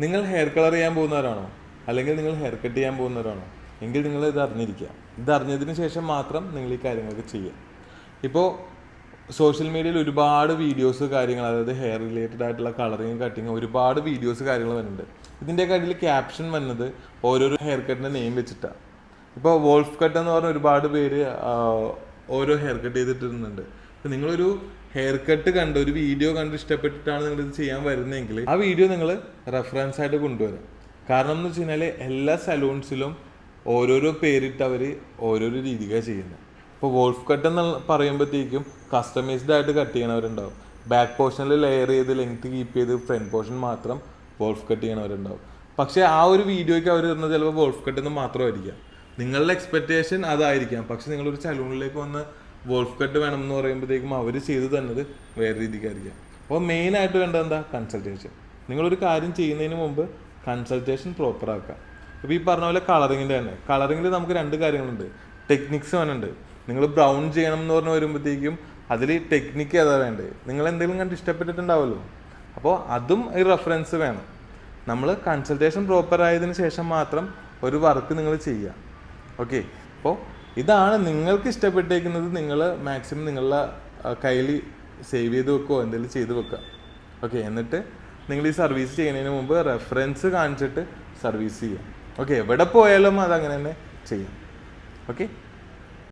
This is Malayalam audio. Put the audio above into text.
നിങ്ങൾ ഹെയർ കളർ ചെയ്യാൻ പോകുന്നവരാണോ, അല്ലെങ്കിൽ നിങ്ങൾ ഹെയർ കട്ട് ചെയ്യാൻ പോകുന്നവരാണോ, എങ്കിൽ നിങ്ങൾ ഇത് അറിഞ്ഞിരിക്കുക. ഇത് അറിഞ്ഞതിന് ശേഷം മാത്രം നിങ്ങൾ ഈ കാര്യങ്ങളൊക്കെ ചെയ്യുക. ഇപ്പോൾ സോഷ്യൽ മീഡിയയിൽ ഒരുപാട് വീഡിയോസ് കാര്യങ്ങൾ, അതായത് ഹെയർ റിലേറ്റഡ് ആയിട്ടുള്ള കളറിങ് കട്ടിങ് ഒരുപാട് വീഡിയോസ് കാര്യങ്ങൾ വരുന്നുണ്ട്. ഇതിൻ്റെയൊക്കെ അടിയിൽ ക്യാപ്ഷൻ വന്നത് ഓരോരോ ഹെയർ കട്ടിൻ്റെ നെയിം വെച്ചിട്ടാണ്. ഇപ്പോൾ വോൾഫ് കട്ട് എന്ന് പറഞ്ഞ ഒരുപാട് പേര് ഓരോ ഹെയർ കട്ട് ചെയ്തിട്ടിരുന്നുണ്ട്. ഇപ്പം നിങ്ങളൊരു ഹെയർ കട്ട് കണ്ട്, ഒരു വീഡിയോ കണ്ട് ഇഷ്ടപ്പെട്ടിട്ടാണ് നിങ്ങളിത് ചെയ്യാൻ വരുന്നതെങ്കിൽ ആ വീഡിയോ നിങ്ങൾ റെഫറൻസ് ആയിട്ട് കൊണ്ടുവരാം. കാരണം എന്ന് വെച്ച് കഴിഞ്ഞാൽ എല്ലാ സലൂൺസിലും ഓരോരോ പേരിട്ട് അവർ ഓരോരോ രീതിക്കാണ് ചെയ്യുന്നത്. ഇപ്പോൾ വോൾഫ് കട്ട് എന്ന് പറയുമ്പോഴത്തേക്കും കസ്റ്റമൈസ്ഡ് ആയിട്ട് കട്ട് ചെയ്യണവരുണ്ടാവും. ബാക്ക് പോർഷനിൽ ലെയർ ചെയ്ത് ലെങ്ത് കീപ്പ് ചെയ്ത് ഫ്രണ്ട് പോർഷൻ മാത്രം വോൾഫ് കട്ട് ചെയ്യണവരുണ്ടാവും. പക്ഷേ ആ ഒരു വീഡിയോയ്ക്ക് അവർ ഇരുന്നത് ചിലപ്പോൾ വോൾഫ് കട്ട് എന്ന് മാത്രമായിരിക്കാം. നിങ്ങളുടെ എക്സ്പെക്റ്റേഷൻ അതായിരിക്കാം. പക്ഷെ നിങ്ങളൊരു സലൂണിലേക്ക് വന്ന് വോൾഫ് കട്ട് വേണം എന്ന് പറയുമ്പോഴത്തേക്കും അവർ ചെയ്ത് തന്നത് വേറെ രീതിക്കായിരിക്കാം. അപ്പോൾ മെയിനായിട്ട് വേണ്ടത് എന്താ? കൺസൾട്ടേഷൻ. നിങ്ങളൊരു കാര്യം ചെയ്യുന്നതിന് മുമ്പ് കൺസൾട്ടേഷൻ പ്രോപ്പർ ആക്കുക. ഇപ്പോൾ ഈ പറഞ്ഞ പോലെ കളറിങ്ങിൻ്റെ തന്നെ, കളറിങ്ങിൽ നമുക്ക് 2 കാര്യങ്ങളുണ്ട്. ടെക്നിക്സ് വേണുണ്ട്. നിങ്ങൾ ബ്രൗൺ ചെയ്യണം എന്ന് പറഞ്ഞ് വരുമ്പോഴത്തേക്കും അതിൽ ടെക്നിക്ക് ഏതാ വേണ്ടത്? നിങ്ങൾ എന്തെങ്കിലും കണ്ട് ഇഷ്ടപ്പെട്ടിട്ടുണ്ടാവുമല്ലോ. അപ്പോൾ അതും ഈ റെഫറൻസ് വേണം. നമ്മൾ കൺസൾട്ടേഷൻ പ്രോപ്പർ ആയതിനു ശേഷം മാത്രം ഒരു വർക്ക് നിങ്ങൾ ചെയ്യുക. ഓക്കെ, അപ്പോൾ ഇതാണ് നിങ്ങൾക്ക് ഇഷ്ടപ്പെട്ടേക്കുന്നത്. നിങ്ങൾ മാക്സിമം നിങ്ങളുടെ കയ്യിൽ സേവ് ചെയ്ത് വെക്കുകയോ എന്തെങ്കിലും ചെയ്ത് വെക്കുക. ഓക്കെ, എന്നിട്ട് നിങ്ങൾ ഈ സർവീസ് ചെയ്യുന്നതിന് മുമ്പ് റെഫറൻസ് കാണിച്ചിട്ട് സർവീസ് ചെയ്യുക. ഓക്കെ, എവിടെ പോയാലും അതങ്ങനെ തന്നെ ചെയ്യാം. ഓക്കെ.